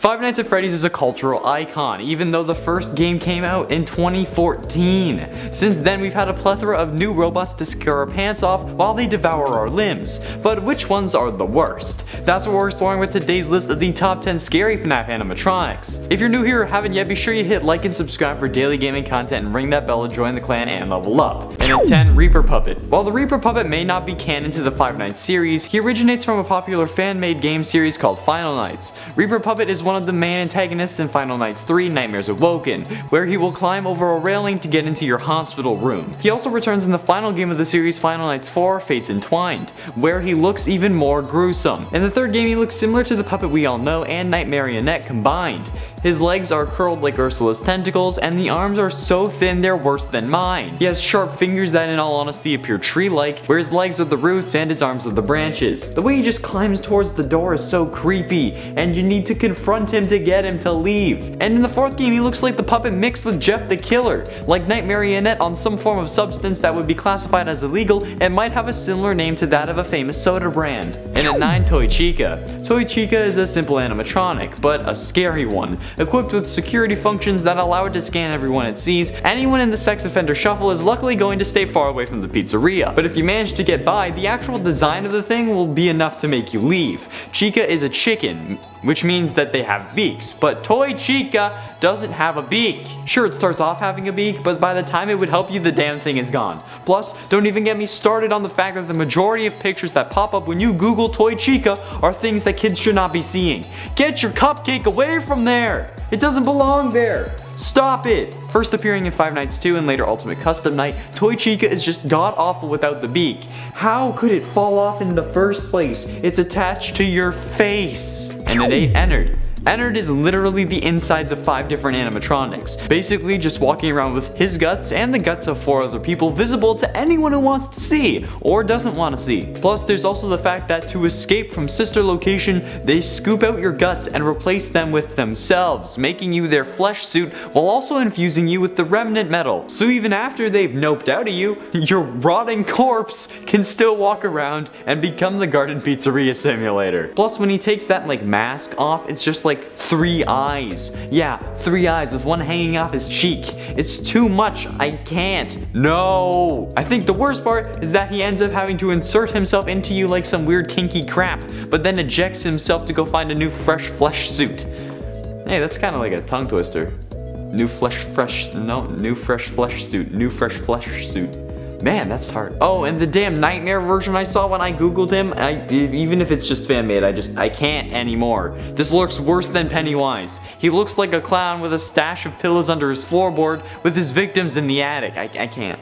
Five Nights at Freddy's is a cultural icon, even though the first game came out in 2014. Since then, we've had a plethora of new robots to scare our pants off while they devour our limbs. But which ones are the worst? That's what we're exploring with today's list of the top 10 scary FNAF animatronics. If you're new here or haven't yet, be sure you hit like and subscribe for daily gaming content and ring that bell to join the clan and level up. And at 10, Reaper Puppet. While the Reaper Puppet may not be canon to the Five Nights series, he originates from a popular fan-made game series called Final Nights. Reaper Puppet is one of the main antagonists in Final Nights 3 Nightmares Awoken, where he will climb over a railing to get into your hospital room. He also returns in the final game of the series, Final Nights 4 Fates Entwined, where he looks even more gruesome. In the third game, he looks similar to the puppet we all know and Night Marionette combined. His legs are curled like Ursula's tentacles, and the arms are so thin they're worse than mine. He has sharp fingers that in all honesty appear tree-like, where his legs are the roots and his arms are the branches. The way he just climbs towards the door is so creepy, and you need to confront him to get him to leave. And in the fourth game, he looks like the puppet mixed with Jeff the Killer, like Night Marionette on some form of substance that would be classified as illegal and might have a similar name to that of a famous soda brand. And at 9, Toy Chica. Toy Chica is a simple animatronic, but a scary one. Equipped with security functions that allow it to scan everyone it sees, anyone in the sex offender shuffle is luckily going to stay far away from the pizzeria. But if you manage to get by, the actual design of the thing will be enough to make you leave. Chica is a chicken, which means that they have beaks, but Toy Chica doesn't have a beak. Sure, it starts off having a beak, but by the time it would help you, the damn thing is gone. Plus, don't even get me started on the fact that the majority of pictures that pop up when you Google Toy Chica are things that kids should not be seeing. Get your cupcake away from there! It doesn't belong there! Stop it! First appearing in Five Nights 2 and later Ultimate Custom Night, Toy Chica is just god-awful without the beak. How could it fall off in the first place? It's attached to your face. And at 8, Ennard. Ennard is literally the insides of 5 different animatronics, basically just walking around with his guts and the guts of 4 other people visible to anyone who wants to see, or doesn't want to see. Plus there's also the fact that to escape from sister location, they scoop out your guts and replace them with themselves, making you their flesh suit while also infusing you with the remnant metal. So even after they've noped out of you, your rotting corpse can still walk around and become the garden pizzeria simulator. Plus when he takes that mask off, it's just like 3 eyes. Yeah, 3 eyes with one hanging off his cheek. It's too much. I can't. No. I think the worst part is that he ends up having to insert himself into you like some weird kinky crap, but then ejects himself to go find a new fresh flesh suit. Hey, that's kind of like a tongue twister. New fresh flesh suit. New fresh flesh suit. Man, that's hard. Oh, and the damn nightmare version I saw when I googled him, even if it's just fan-made, I can't anymore. This looks worse than Pennywise. He looks like a clown with a stash of pillows under his floorboard with his victims in the attic. I can't.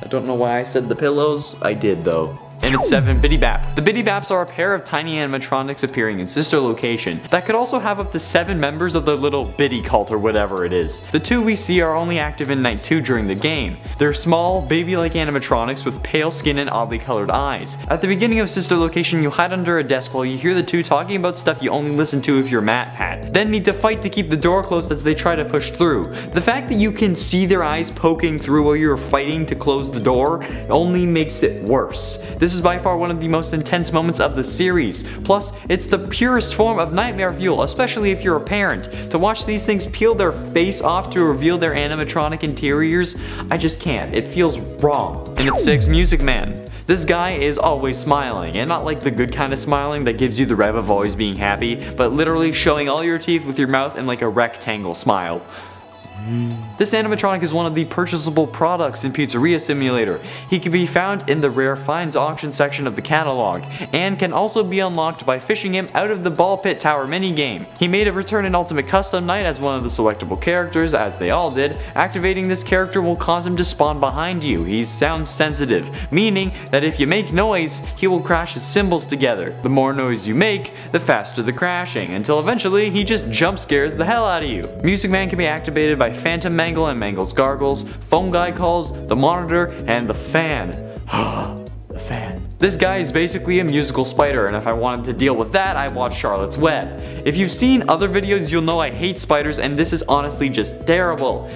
I don't know why I said the pillows. I did though. And at 7, Biddy Bap. The Biddy Baps are a pair of tiny animatronics appearing in sister location that could also have up to 7 members of the little Biddy cult or whatever it is. The 2 we see are only active in Night 2 during the game. They're small, baby-like animatronics with pale skin and oddly colored eyes. At the beginning of sister location, you hide under a desk while you hear the 2 talking about stuff you only listen to if you're MatPat. Then need to fight to keep the door closed as they try to push through. The fact that you can see their eyes poking through while you're fighting to close the door only makes it worse. This is by far one of the most intense moments of the series. Plus, it's the purest form of nightmare fuel, especially if you're a parent. To watch these things peel their face off to reveal their animatronic interiors, I just can't. It feels wrong. And at 6, Music Man. This guy is always smiling, and not like the good kind of smiling that gives you the rev of always being happy, but literally showing all your teeth with your mouth in like a rectangle smile. This animatronic is one of the purchasable products in Pizzeria Simulator. He can be found in the Rare Finds auction section of the catalog, and can also be unlocked by fishing him out of the Ball Pit Tower minigame. He made a return in Ultimate Custom Night as one of the selectable characters, as they all did. Activating this character will cause him to spawn behind you. He's sound sensitive, meaning that if you make noise, he will crash his cymbals together. The more noise you make, the faster the crashing, until eventually he just jump scares the hell out of you. Music Man can be activated by Phantom Mangle and Mangle's Gargles, Phone Guy Calls, the Monitor, and the Fan. The Fan. This guy is basically a musical spider, and if I wanted to deal with that, I'd watch Charlotte's Web. If you've seen other videos, you'll know I hate spiders, and this is honestly just terrible.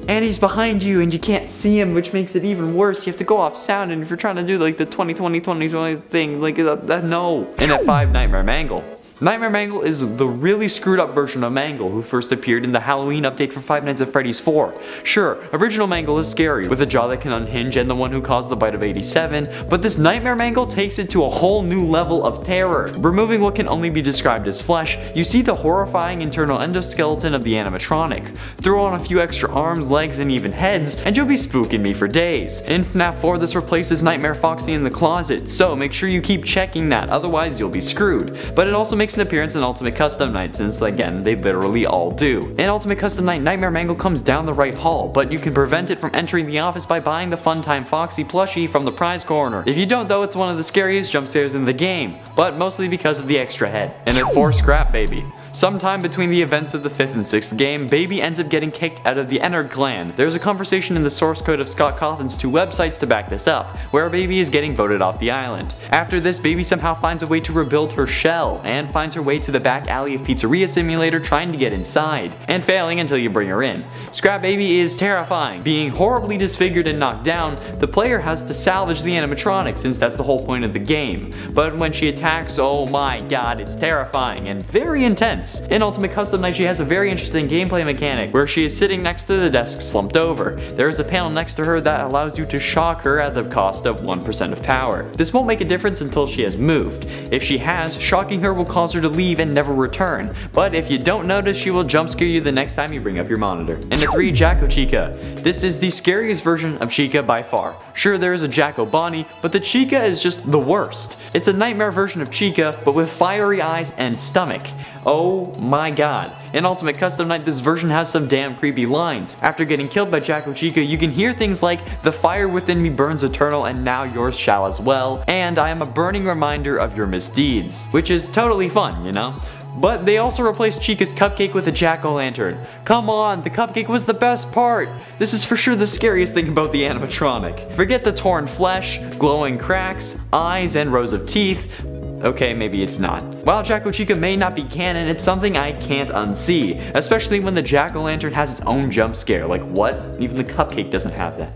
And he's behind you and you can't see him, which makes it even worse. You have to go off sound, and if you're trying to do like the 2020 thing, like no. And at 5, Nightmare Mangle. Nightmare Mangle is the really screwed up version of Mangle who first appeared in the Halloween update for Five Nights at Freddy's 4. Sure, original Mangle is scary, with a jaw that can unhinge and the one who caused the bite of 87, but this Nightmare Mangle takes it to a whole new level of terror. Removing what can only be described as flesh, you see the horrifying internal endoskeleton of the animatronic. Throw on a few extra arms, legs, and even heads, and you'll be spooking me for days. In FNAF 4, this replaces Nightmare Foxy in the closet, so make sure you keep checking that, otherwise you'll be screwed. But it also makes an appearance in Ultimate Custom Night, since again, they literally all do. In Ultimate Custom Night, Nightmare Mangle comes down the right hall, but you can prevent it from entering the office by buying the Funtime Foxy plushie from the prize corner. If you don't though, it's one of the scariest jump scares in the game, but mostly because of the extra head. And at 4, scrap Baby. Sometime between the events of the 5th and 6th game, Baby ends up getting kicked out of the Ennard clan. There's a conversation in the source code of Scott Cawthon's 2 websites to back this up, where Baby is getting voted off the island. After this, Baby somehow finds a way to rebuild her shell, and finds her way to the back alley of Pizzeria Simulator trying to get inside, and failing until you bring her in. Scrap Baby is terrifying. Being horribly disfigured and knocked down, the player has to salvage the animatronic since that's the whole point of the game. But when she attacks, oh my god, it's terrifying and very intense. In Ultimate Custom Night, she has a very interesting gameplay mechanic where she is sitting next to the desk slumped over. There is a panel next to her that allows you to shock her at the cost of 1% of power. This won't make a difference until she has moved. If she has, shocking her will cause her to leave and never return. But if you don't notice, she will jump scare you the next time you bring up your monitor. And at 3, Jacko Chica. This is the scariest version of Chica by far. Sure, there is a Jacko Bonnie, but the Chica is just the worst. It's a nightmare version of Chica, but with fiery eyes and stomach. Oh my god. In Ultimate Custom Night, this version has some damn creepy lines. After getting killed by Jacko Chica, you can hear things like, "The fire within me burns eternal and now yours shall as well," and "I am a burning reminder of your misdeeds," which is totally fun, you know? But they also replaced Chica's cupcake with a jack-o'-lantern. Come on, the cupcake was the best part! This is for sure the scariest thing about the animatronic. Forget the torn flesh, glowing cracks, eyes, and rows of teeth. Okay, maybe it's not. While Jacko Chica may not be canon, it's something I can't unsee, especially when the jack-o'-lantern has its own jump scare. Like what? Even the cupcake doesn't have that.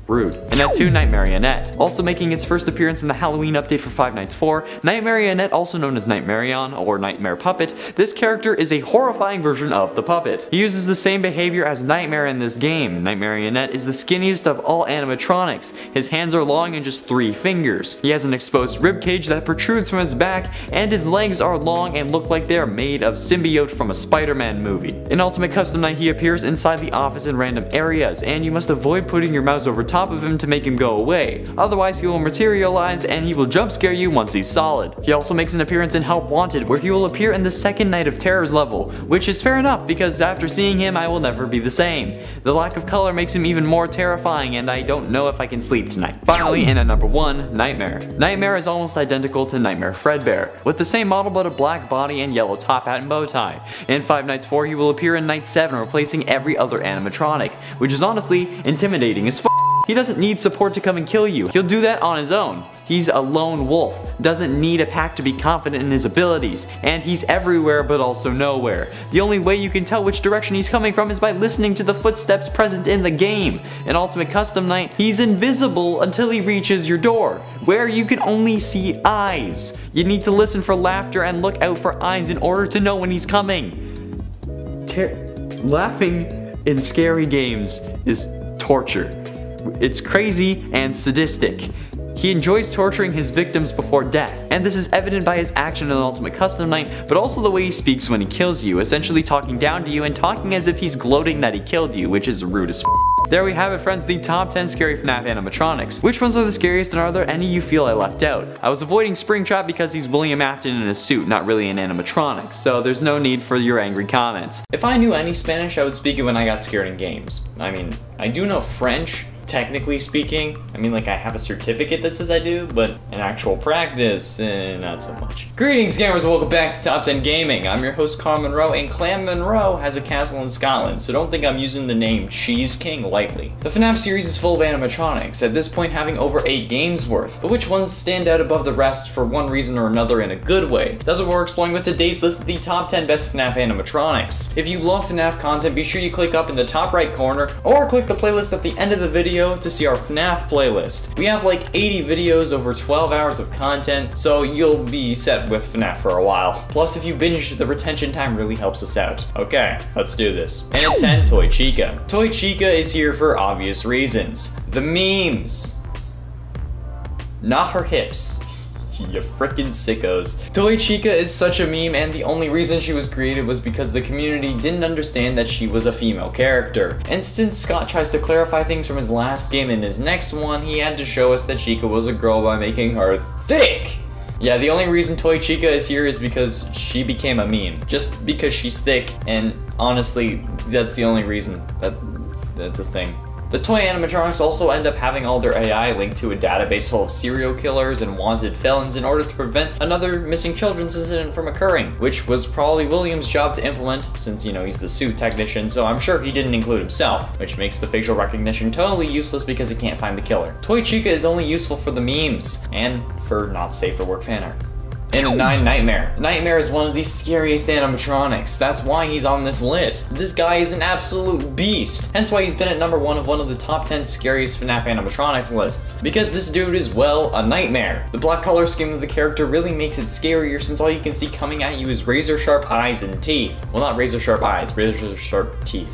Rude. And at 2, Night Marionette. Also making its first appearance in the Halloween update for Five Nights 4, Night Marionette, also known as Nightmarion or Nightmare Puppet, this character is a horrifying version of the puppet. He uses the same behavior as Nightmare in this game. Night Marionette is the skinniest of all animatronics. His hands are long and just 3 fingers. He has an exposed rib cage that protrudes from his back, and his legs are long and look like they are made of symbiote from a Spider-Man movie. In Ultimate Custom Night, he appears inside the office in random areas, and you must avoid putting your mouse over top of him to make him go away. Otherwise, he will materialize and he will jump scare you once he's solid. He also makes an appearance in Help Wanted, where he will appear in the second Night of Terrors level, which is fair enough because after seeing him, I will never be the same. The lack of color makes him even more terrifying, and I don't know if I can sleep tonight. Finally, in at number 1, Nightmare. Nightmare is almost identical to Nightmare Fredbear, with the same model but a black body and yellow top hat and bow tie. In Five Nights 4, he will appear in Night 7, replacing every other animatronic, which is honestly intimidating as f***. He doesn't need support to come and kill you. He'll do that on his own. He's a lone wolf, doesn't need a pack to be confident in his abilities, and he's everywhere but also nowhere. The only way you can tell which direction he's coming from is by listening to the footsteps present in the game. In Ultimate Custom Night, he's invisible until he reaches your door, where you can only see eyes. You need to listen for laughter and look out for eyes in order to know when he's coming. Laughing in scary games is torture. It's crazy and sadistic. He enjoys torturing his victims before death, and this is evident by his action in Ultimate Custom Night, but also the way he speaks when he kills you, essentially talking down to you and talking as if he's gloating that he killed you, which is rude as f***. There we have it, friends, the top 10 scary FNAF animatronics. Which ones are the scariest, and are there any you feel I left out? I was avoiding Springtrap because he's William Afton in a suit, not really an animatronic, so there's no need for your angry comments. If I knew any Spanish, I would speak it when I got scared in games. I mean, I do know French, technically speaking. I mean, like, I have a certificate that says I do, but in actual practice, not so much. Greetings, gamers, and welcome back to Top 10 Gaming. I'm your host, Carl Monroe, and Clan Monroe has a castle in Scotland, so don't think I'm using the name Cheese King lightly. The FNAF series is full of animatronics, at this point having over 8 games worth, but which ones stand out above the rest for one reason or another in a good way? That's what we're exploring with today's list of the top 10 best FNAF animatronics. If you love FNAF content, be sure you click up in the top right corner, or click the playlist at the end of the video video to see our FNAF playlist. We have like 80 videos over 12 hours of content, so you'll be set with FNAF for a while. Plus, if you binge, the retention time really helps us out. Okay, let's do this. And at 10, Toy Chica. Toy Chica is here for obvious reasons. The memes. Not her hips. You frickin' sickos. Toy Chica is such a meme, and the only reason she was created was because the community didn't understand that she was a female character. And since Scott tries to clarify things from his last game in his next one, he had to show us that Chica was a girl by making her thick. Yeah, the only reason Toy Chica is here is because she became a meme. Just because she's thick, and honestly, that's the only reason that's a thing. The toy animatronics also end up having all their AI linked to a database full of serial killers and wanted felons in order to prevent another missing children's incident from occurring, which was probably William's job to implement since, you know, he's the suit technician, so I'm sure he didn't include himself, which makes the facial recognition totally useless because he can't find the killer. Toy Chica is only useful for the memes and for not safe for work fan art. And at 9, Nightmare. Nightmare is one of the scariest animatronics. That's why he's on this list. This guy is an absolute beast. Hence why he's been at number 1 of one of the top 10 scariest FNAF animatronics lists. Because this dude is, well, a nightmare. The black color scheme of the character really makes it scarier since all you can see coming at you is razor sharp eyes and teeth. Well, not razor sharp eyes, razor sharp teeth.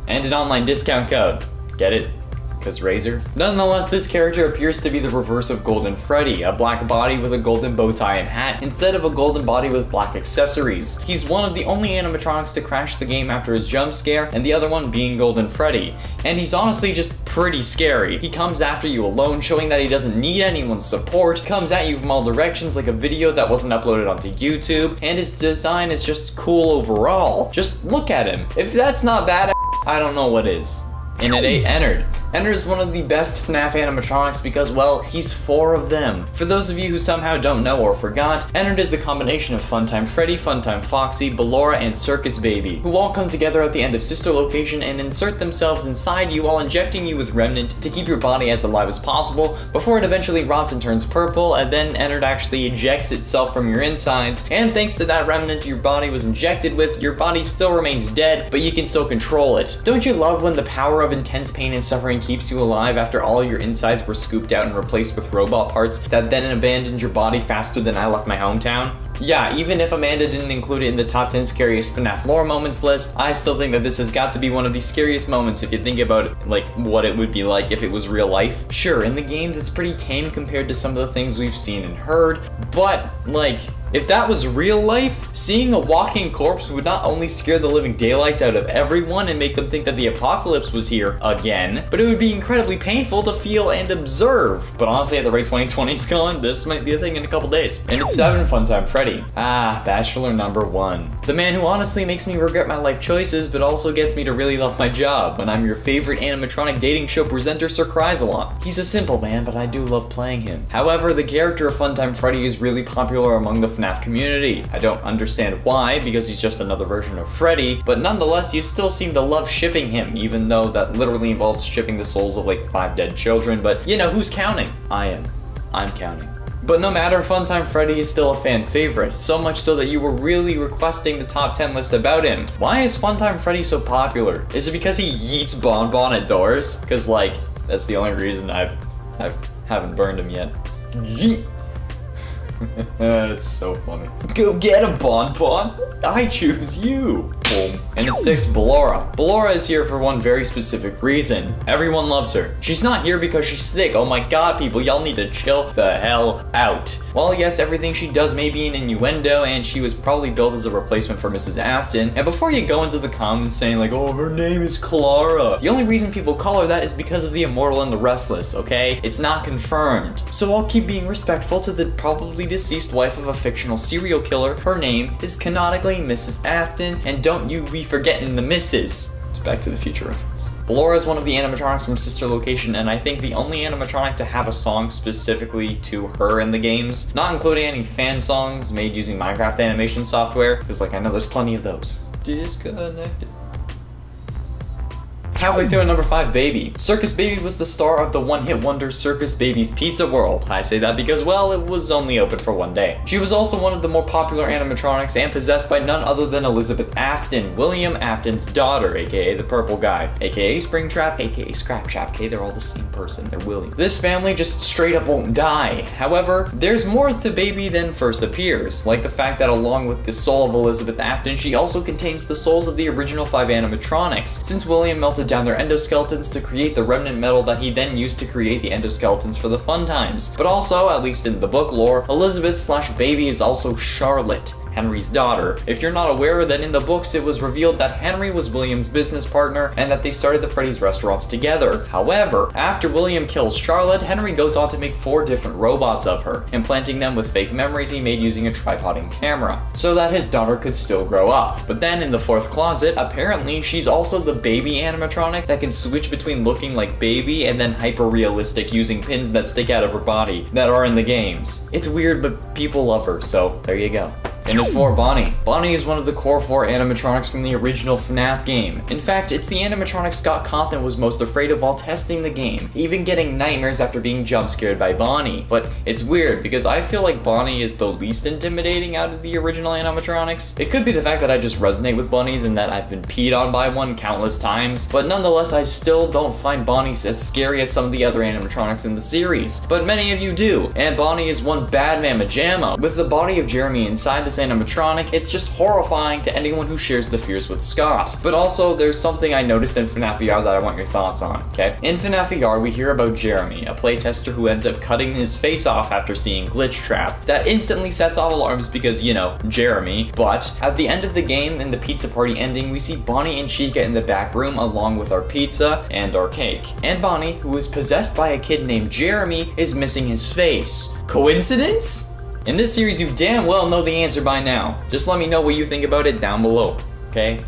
And an online discount code. Get it? Because Razor? Nonetheless, this character appears to be the reverse of Golden Freddy, a black body with a golden bow tie and hat, instead of a golden body with black accessories. He's one of the only animatronics to crash the game after his jump scare, and the other one being Golden Freddy. And he's honestly just pretty scary. He comes after you alone, showing that he doesn't need anyone's support, he comes at you from all directions like a video that wasn't uploaded onto YouTube, and his design is just cool overall. Just look at him. If that's not badass, I don't know what is. And at 8, Ennard. Ennard is one of the best FNAF animatronics because, well, he's 4 of them. For those of you who somehow don't know or forgot, Ennard is the combination of Funtime Freddy, Funtime Foxy, Ballora, and Circus Baby, who all come together at the end of Sister Location and insert themselves inside you while injecting you with Remnant to keep your body as alive as possible before it eventually rots and turns purple, and then Ennard actually ejects itself from your insides, and thanks to that Remnant your body was injected with, your body still remains dead, but you can still control it. Don't you love when the power of intense pain and suffering keeps you alive after all your insides were scooped out and replaced with robot parts that then abandoned your body faster than I left my hometown? Yeah, even if Amanda didn't include it in the top 10 scariest FNAF lore moments list, I still think that this has got to be one of the scariest moments if you think about it, like what it would be like if it was real life. Sure, in the games it's pretty tame compared to some of the things we've seen and heard, but like, if that was real life, seeing a walking corpse would not only scare the living daylights out of everyone and make them think that the apocalypse was here again, but it would be incredibly painful to feel and observe. But honestly, at the rate 2020's gone, this might be a thing in a couple days. And at 7, Funtime Freddy. Ah, bachelor number 1. The man who honestly makes me regret my life choices, but also gets me to really love my job when I'm your favorite animatronic dating show presenter, Sir Crysalon. He's a simple man, but I do love playing him. However, the character of Funtime Freddy is really popular among the FNAF community. I don't understand why, because he's just another version of Freddy, but nonetheless, you still seem to love shipping him, even though that literally involves shipping the souls of like 5 dead children, but you know, who's counting? I am. I'm counting. But no matter, Funtime Freddy is still a fan favorite, so much so that you were really requesting the top 10 list about him. Why is Funtime Freddy so popular? Is it because he yeets Bonbon at doors? Cause like, that's the only reason I haven't burned him yet. Yeet! That's so funny. Go get a Bonbon! I choose you! Boom. And at 6, Ballora. Ballora is here for one very specific reason. Everyone loves her. She's not here because she's thick. Oh my god, people, y'all need to chill the hell out. While yes, everything she does may be an innuendo, and she was probably built as a replacement for Mrs. Afton, and before you go into the comments saying like, oh, her name is Clara, the only reason people call her that is because of the Immortal and the Restless, okay? It's not confirmed. So I'll keep being respectful to the probably deceased wife of a fictional serial killer. Her name is canonically Mrs. Afton, and don't you be forgetting the Mrs. It's Back to the Future reference. Ballora is one of the animatronics from Sister Location, and I think the only animatronic to have a song specifically to her in the games, not including any fan songs made using Minecraft animation software, because like I know there's plenty of those. Disconnected. Halfway through at number 5, Baby. Circus Baby was the star of the one-hit wonder Circus Baby's Pizza World. I say that because, well, it was only open for one day. She was also one of the more popular animatronics and possessed by none other than Elizabeth Afton, William Afton's daughter, aka the purple guy, aka Springtrap, aka Scrap Trap, okay, they're all the same person, they're William. This family just straight up won't die. However, there's more to Baby than first appears, like the fact that along with the soul of Elizabeth Afton, she also contains the souls of the original 5 animatronics, since William melted down their endoskeletons to create the remnant metal that he then used to create the endoskeletons for the fun times. But also, at least in the book lore, Elizabeth/Baby is also Charlotte, Henry's daughter. If you're not aware, then in the books it was revealed that Henry was William's business partner and that they started the Freddy's restaurants together. However, after William kills Charlotte, Henry goes on to make 4 different robots of her, implanting them with fake memories he made using a tripod and camera, so that his daughter could still grow up. But then in the 4th closet, apparently she's also the baby animatronic that can switch between looking like Baby and then hyper-realistic using pins that stick out of her body that are in the games. It's weird, but people love her, so there you go. And at 4, Bonnie. Bonnie is one of the core 4 animatronics from the original FNAF game. In fact, it's the animatronic Scott Cawthon was most afraid of while testing the game, even getting nightmares after being jump scared by Bonnie. But it's weird, because I feel like Bonnie is the least intimidating out of the original animatronics. It could be the fact that I just resonate with bunnies and that I've been peed on by one countless times, but nonetheless, I still don't find Bonnie as scary as some of the other animatronics in the series. But many of you do, and Bonnie is one bad mamma jamma. With the body of Jeremy inside this animatronic, it's just horrifying to anyone who shares the fears with Scott. But also, there's something I noticed in FNAF VR that I want your thoughts on, okay? In FNAF VR, we hear about Jeremy, a playtester who ends up cutting his face off after seeing Glitch Trap. That instantly sets off alarms because, you know, Jeremy. But at the end of the game, in the pizza party ending, we see Bonnie and Chica in the back room along with our pizza and our cake. And Bonnie, who is possessed by a kid named Jeremy, is missing his face. Coincidence? In this series, you damn well know the answer by now. Just let me know what you think about it down below, okay?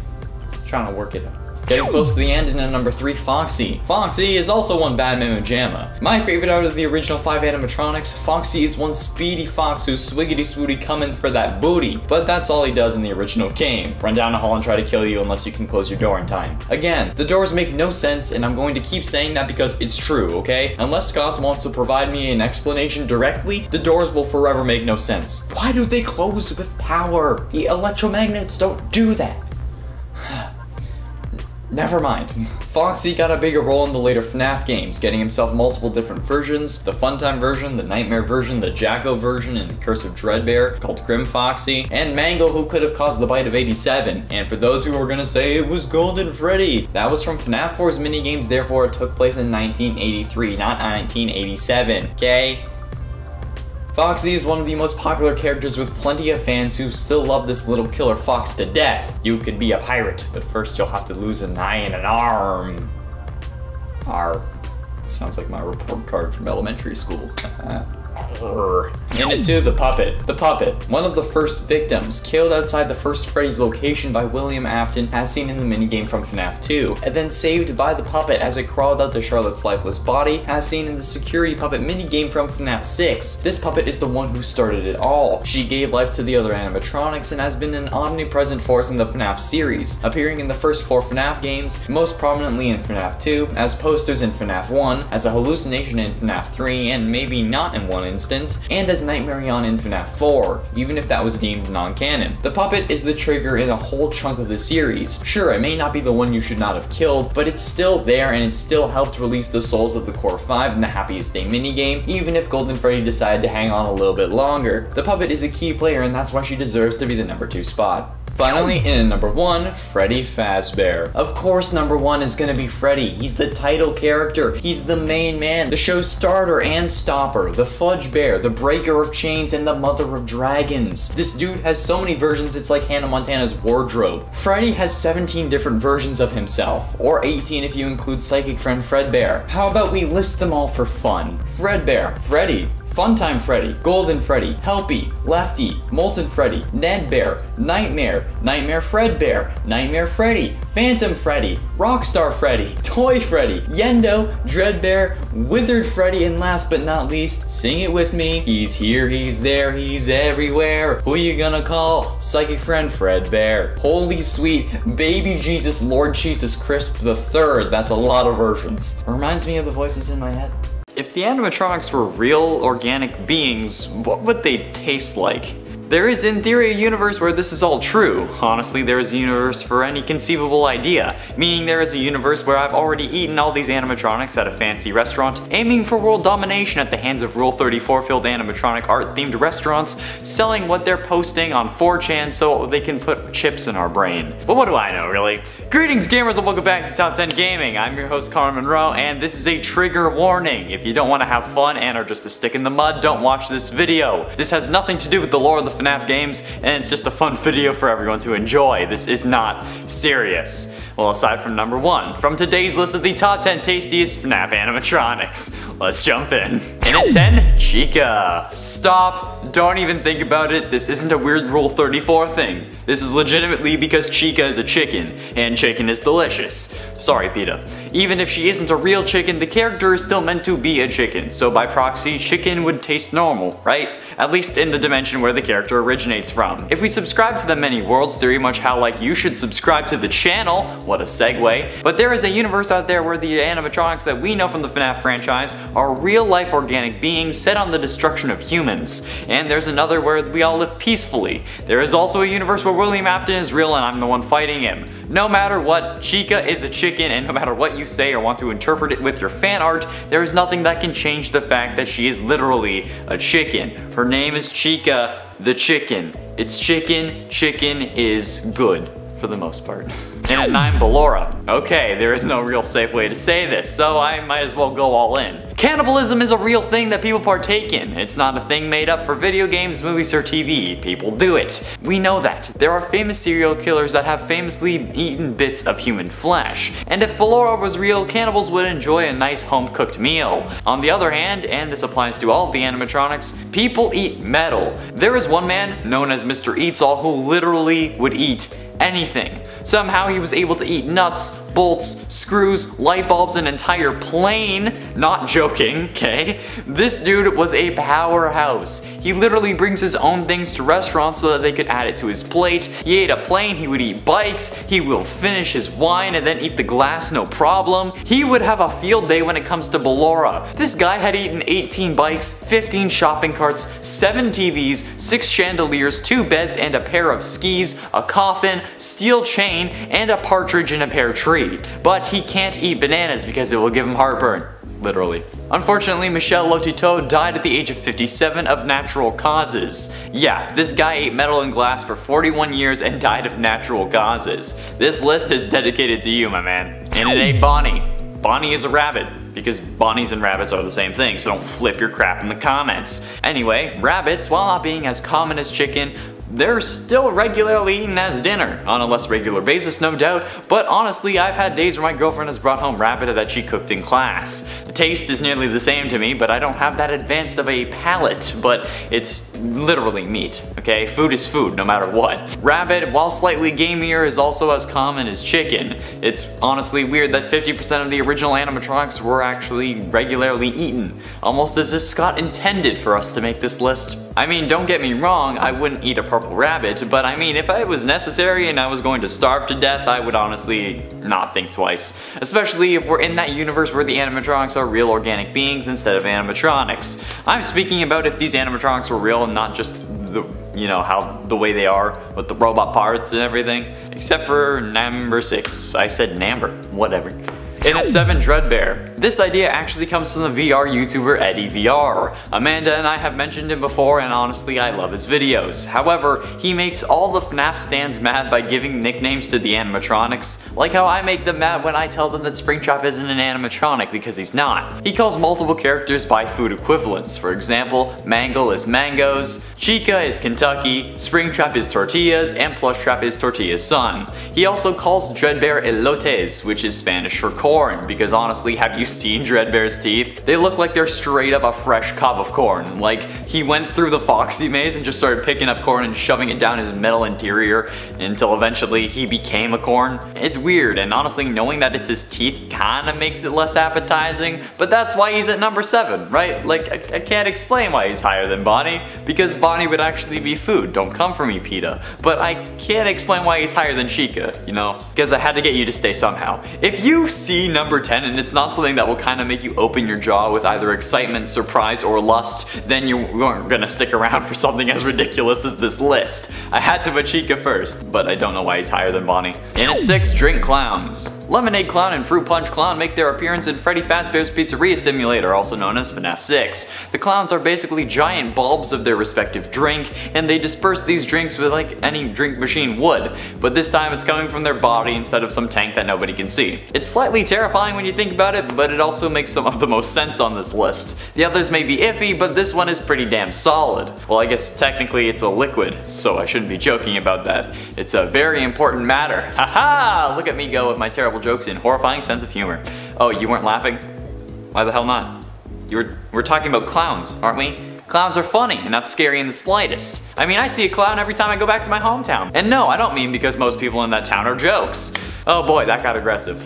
Trying to work it out. Getting close to the end, and at number 3, Foxy. Foxy is also one bad mamma jamma. My favorite out of the original 5 animatronics, Foxy is one speedy fox who's swiggity swooty coming for that booty. But that's all he does in the original game. Run down a hall and try to kill you unless you can close your door in time. Again, the doors make no sense, and I'm going to keep saying that because it's true, okay? Unless Scott wants to provide me an explanation directly, the doors will forever make no sense. Why do they close with power? The electromagnets don't do that. Never mind. Foxy got a bigger role in the later FNAF games, getting himself multiple different versions, the Funtime version, the Nightmare version, the Jacko version, and Curse of Dreadbear, called Grim Foxy, and Mango, who could have caused the bite of 87. And for those who were gonna say it was Golden Freddy, that was from FNAF 4's minigames, therefore it took place in 1983, not 1987, okay? Foxy is one of the most popular characters with plenty of fans who still love this little killer fox to death. You could be a pirate, but first you'll have to lose an eye and an arm. Sounds like my report card from elementary school. And at 2, the Puppet. The Puppet, one of the first victims, killed outside the first Freddy's location by William Afton, as seen in the minigame from FNAF 2, and then saved by the puppet as it crawled out to Charlotte's lifeless body, as seen in the security puppet minigame from FNAF 6. This puppet is the one who started it all. She gave life to the other animatronics and has been an omnipresent force in the FNAF series, appearing in the first 4 FNAF games, most prominently in FNAF 2, as posters in FNAF 1, as a hallucination in FNAF 3, and maybe not in one instance, and as Nightmarion in FNAF 4, even if that was deemed non-canon. The puppet is the trigger in a whole chunk of the series. Sure, it may not be the one you should not have killed, but it's still there and it still helped release the souls of the core 5 in the Happiest Day minigame, even if Golden Freddy decided to hang on a little bit longer. The puppet is a key player and that's why she deserves to be the number 2 spot. Finally, in at number 1, Freddy Fazbear. Of course number 1 is gonna be Freddy. He's the title character. He's the main man, the show's starter and stopper, the fudge bear, the breaker of chains, and the mother of dragons. This dude has so many versions it's like Hannah Montana's wardrobe. Freddy has 17 different versions of himself, or 18 if you include psychic friend Fredbear. How about we list them all for fun? Fredbear, Freddy, Funtime Freddy, Golden Freddy, Helpy, Lefty, Molten Freddy, Ned Bear, Nightmare, Nightmare Fredbear, Nightmare Freddy, Phantom Freddy, Rockstar Freddy, Toy Freddy, Yendo, Dreadbear, Withered Freddy, and last but not least, sing it with me, he's here, he's there, he's everywhere. Who you gonna call? Psychic friend Fredbear. Holy sweet baby Jesus Lord Jesus Crisp the Third. That's a lot of versions. Reminds me of the voices in my head. If the animatronics were real organic beings, what would they taste like? There is in theory a universe where this is all true. Honestly, there is a universe for any conceivable idea. Meaning there is a universe where I've already eaten all these animatronics at a fancy restaurant, aiming for world domination at the hands of Rule 34 filled animatronic art themed restaurants, selling what they're posting on 4chan so they can put chips in our brain. But what do I know, really? Greetings gamers and welcome back to Top 10 Gaming. I'm your host Connor Monroe and this is a trigger warning. If you don't want to have fun and are just a stick in the mud, don't watch this video. This has nothing to do with the lore of the FNAF games, and it's just a fun video for everyone to enjoy. This is not serious. Well, aside from number 1, from today's list of the top 10 tastiest FNAF animatronics. Let's jump in. In at 10, Chica. Stop, don't even think about it. This isn't a weird Rule 34 thing. This is legitimately because Chica is a chicken, and chicken is delicious. Sorry, PETA. Even if she isn't a real chicken, the character is still meant to be a chicken, so by proxy, chicken would taste normal, right? At least in the dimension where the character originates from. If we subscribe to the many worlds theory, much how like you should subscribe to the channel, what a segue, but there is a universe out there where the animatronics that we know from the FNAF franchise are real life organic beings set on the destruction of humans. And there's another where we all live peacefully. There is also a universe where William Afton is real and I'm the one fighting him. No matter what, Chica is a chicken, and no matter what you say or want to interpret it with your fan art, there is nothing that can change the fact that she is literally a chicken. Her name is Chica the chicken. It's chicken, chicken is good. For the most part. And at 9, Ballora. Okay, there is no real safe way to say this, so I might as well go all in. Cannibalism is a real thing that people partake in. It's not a thing made up for video games, movies, or TV. People do it. We know that. There are famous serial killers that have famously eaten bits of human flesh. And if Ballora was real, cannibals would enjoy a nice home-cooked meal. On the other hand, and this applies to all of the animatronics, people eat metal. There is one man, known as Mr. Eats All, who literally would eat anything. Somehow he was able to eat nuts, bolts, screws, light bulbs, an entire plane. Not joking, okay? This dude was a powerhouse. He literally brings his own things to restaurants so that they could add it to his plate. He ate a plane, he would eat bikes, he will finish his wine and then eat the glass no problem. He would have a field day when it comes to Ballora. This guy had eaten 18 bikes, 15 shopping carts, 7 TVs, 6 chandeliers, 2 beds and a pair of skis, a coffin, steel chain, and a partridge in a pear tree. But he can't eat bananas because it will give him heartburn. Literally. Unfortunately, Michel Lotito died at the age of 57 of natural causes. Yeah, this guy ate metal and glass for 41 years and died of natural causes. This list is dedicated to you, my man. And it ain't Bonnie. Bonnie is a rabbit, because bunnies and rabbits are the same thing, so don't flip your crap in the comments. Anyway, rabbits, while not being as common as chicken, they're still regularly eaten as dinner, on a less regular basis no doubt, but honestly I've had days where my girlfriend has brought home rabbit that she cooked in class. The taste is nearly the same to me, but I don't have that advanced of a palate, but it's literally meat, okay? Food is food, no matter what. Rabbit, while slightly gamier, is also as common as chicken. It's honestly weird that 50% of the original animatronics were actually regularly eaten, almost as if Scott intended for us to make this list. I mean, don't get me wrong, I wouldn't eat a purple rabbit, but I mean, if it was necessary and I was going to starve to death, I would honestly not think twice. Especially if we're in that universe where the animatronics are real organic beings instead of animatronics. I'm speaking about if these animatronics were real and not just the, you know, how the way they are with the robot parts and everything. Except for number 6. I said Namber, whatever. And at 7, Dreadbear. This idea actually comes from the VR YouTuber Eddie VR. Amanda and I have mentioned him before and honestly I love his videos. However, he makes all the FNAF stands mad by giving nicknames to the animatronics, like how I make them mad when I tell them that Springtrap isn't an animatronic because he's not. He calls multiple characters by food equivalents. For example, Mangle is mangoes, Chica is Kentucky, Springtrap is tortillas, and Plushtrap is Tortilla's son. He also calls Dreadbear elotes, which is Spanish for corn. corn, because honestly, have you seen Dreadbear's teeth? They look like they're straight up a fresh cob of corn. Like, he went through the Foxy maze and just started picking up corn and shoving it down his metal interior until eventually he became a corn. It's weird, and honestly, knowing that it's his teeth kinda makes it less appetizing, but that's why he's at number 7, right? Like, I can't explain why he's higher than Bonnie, because Bonnie would actually be food. Don't come for me, PETA. But I can't explain why he's higher than Chica, you know? Because I had to get you to stay somehow. If you see number 10 and it's not something that will kind of make you open your jaw with either excitement, surprise, or lust, then you aren't gonna stick around for something as ridiculous as this list. I had to put Chica first, but I don't know why he's higher than Bonnie. In at 6, Drink Clowns. Lemonade Clown and Fruit Punch Clown make their appearance in Freddy Fazbear's Pizzeria Simulator, also known as FNAF 6. The clowns are basically giant bulbs of their respective drink, and they disperse these drinks with like any drink machine would, but this time it's coming from their body instead of some tank that nobody can see. It's slightly terrifying when you think about it, but it also makes some of the most sense on this list. The others may be iffy, but this one is pretty damn solid. Well, I guess technically it's a liquid, so I shouldn't be joking about that. It's a very important matter. Haha! Look at me go with my terrible jokes and horrifying sense of humor. Oh, you weren't laughing? Why the hell not? We're talking about clowns, aren't we? Clowns are funny and not scary in the slightest. I mean, I see a clown every time I go back to my hometown. And no, I don't mean because most people in that town are jokes. Oh boy, that got aggressive.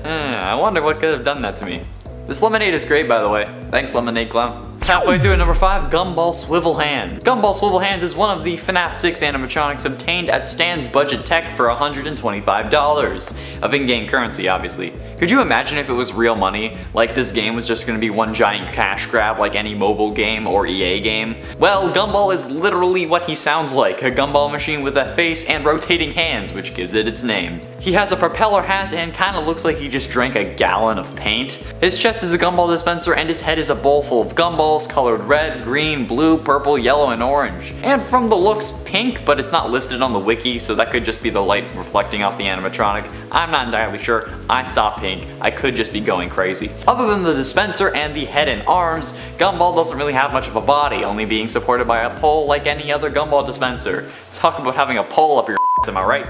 I wonder what could have done that to me. This lemonade is great, by the way. Thanks, Lemonade Clown. Halfway through at number 5, Gumball Swivel Hand. Gumball Swivel Hands is one of the FNAF 6 animatronics obtained at Stan's Budget Tech for $125 of in-game currency, obviously. Could you imagine if it was real money? Like this game was just gonna be one giant cash grab like any mobile game or EA game? Well, Gumball is literally what he sounds like, a gumball machine with a face and rotating hands, which gives it its name. He has a propeller hat and kinda looks like he just drank a gallon of paint. His chest is a gumball dispenser and his head is a bowl full of gumballs colored red, green, blue, purple, yellow, and orange. And from the looks, pink, but it's not listed on the wiki, so that could just be the light reflecting off the animatronic. I'm not entirely sure. I saw pink. I could just be going crazy. Other than the dispenser and the head and arms, Gumball doesn't really have much of a body, only being supported by a pole like any other gumball dispenser. Talk about having a pole up your am I right?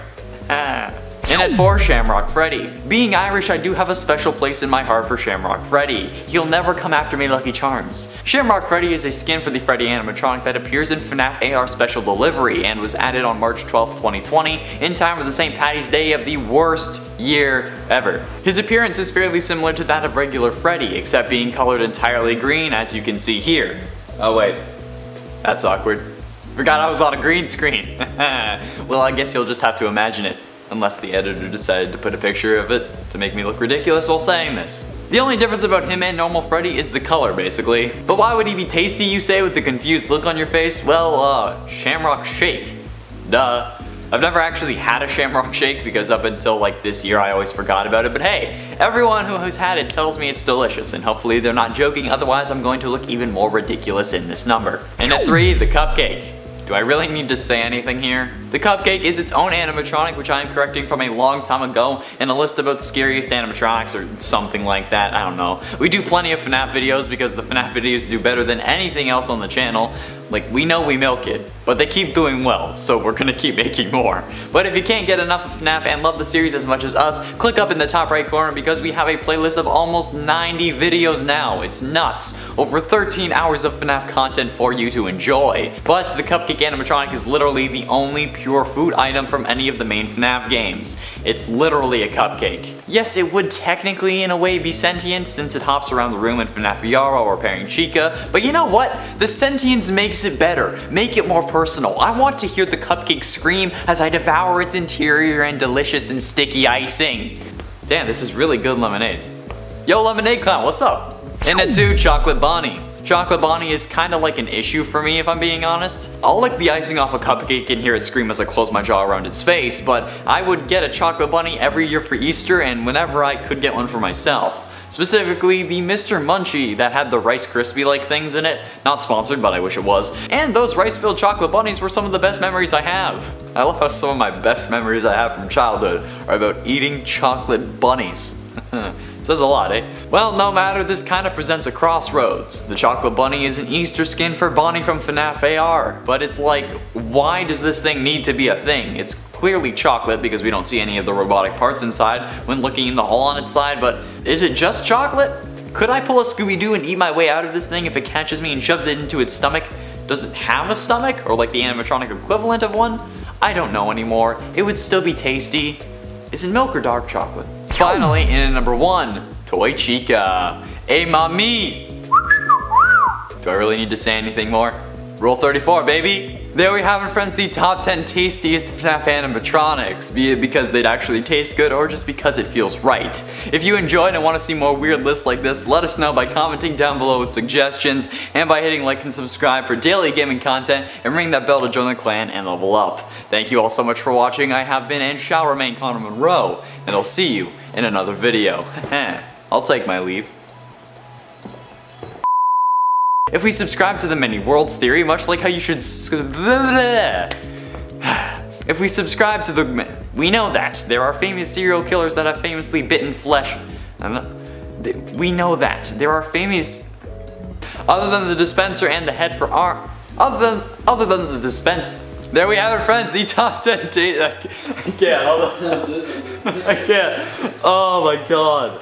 And at 4, Shamrock Freddy. Being Irish, I do have a special place in my heart for Shamrock Freddy. He'll never come after me, Lucky Charms. Shamrock Freddy is a skin for the Freddy animatronic that appears in FNAF AR Special Delivery and was added on March 12, 2020 in time for the St. Patty's Day of the worst year ever. His appearance is fairly similar to that of regular Freddy, except being colored entirely green, as you can see here. Oh wait, that's awkward. Forgot I was on a green screen. Well, I guess you'll just have to imagine it. Unless the editor decided to put a picture of it to make me look ridiculous while saying this. The only difference about him and normal Freddy is the color, basically. But why would he be tasty, you say, with the confused look on your face? Well, Shamrock Shake. Duh. I've never actually had a Shamrock Shake because up until like this year I always forgot about it, but hey, everyone who has had it tells me it's delicious and hopefully they're not joking, otherwise I'm going to look even more ridiculous in this number. And at 3, the Cupcake. Do I really need to say anything here? The Cupcake is its own animatronic, which I am correcting from a long time ago in a list about scariest animatronics or something like that, I don't know. We do plenty of FNAF videos because the FNAF videos do better than anything else on the channel. Like, we know we milk it, but they keep doing well, so we're gonna keep making more. But if you can't get enough of FNAF and love the series as much as us, click up in the top right corner because we have a playlist of almost 90 videos now. It's nuts. Over 13 hours of FNAF content for you to enjoy. But the Cupcake animatronic is literally the only pure food item from any of the main FNAF games. It's literally a cupcake. Yes, it would technically in a way be sentient since it hops around the room in FNAF VR while repairing Chica, but you know what? The sentience makes it better. Make it more personal. I want to hear the cupcake scream as I devour its interior and delicious and sticky icing. Damn, this is really good lemonade. Yo, Lemonade Clown, what's up? And at 2, Chocolate Bonnie. Chocolate Bonnie is kinda like an issue for me if I'm being honest. I'll lick the icing off a cupcake and hear it scream as I close my jaw around its face, but I would get a Chocolate Bunny every year for Easter and whenever I could get one for myself. Specifically, the Mr. Munchie that had the Rice Krispie-like things in it. Not sponsored, but I wish it was. And those rice-filled chocolate bunnies were some of the best memories I have. I love how some of my best memories I have from childhood are about eating chocolate bunnies. Says a lot, eh? Well, no matter, this kind of presents a crossroads. The chocolate bunny is an Easter skin for Bonnie from FNAF AR, but it's like, why does this thing need to be a thing? It's clearly chocolate because we don't see any of the robotic parts inside when looking in the hole on its side, but is it just chocolate? Could I pull a Scooby-Doo and eat my way out of this thing if it catches me and shoves it into its stomach? Does it have a stomach, or like the animatronic equivalent of one? I don't know anymore. It would still be tasty. Is it milk or dark chocolate? Finally, in at number 1, Toy Chica. Hey, mommy! Do I really need to say anything more? Rule 34, baby! There we have it, friends, the top 10 tastiest FNAF animatronics, be it because they'd actually taste good or just because it feels right. If you enjoyed and want to see more weird lists like this, let us know by commenting down below with suggestions and by hitting like and subscribe for daily gaming content and ring that bell to join the clan and level up. Thank you all so much for watching. I have been and shall remain Connor Monroe, and I'll see you in another video. I'll take my leave. If we subscribe to the many worlds theory, much like how you should if we subscribe to the we know that there are famous serial killers that have famously bitten flesh. We know that there are famous other than the dispenser and the head for arm other than the dispenser. There we have it, friends, the top 10 I can't. I can't. Oh my god.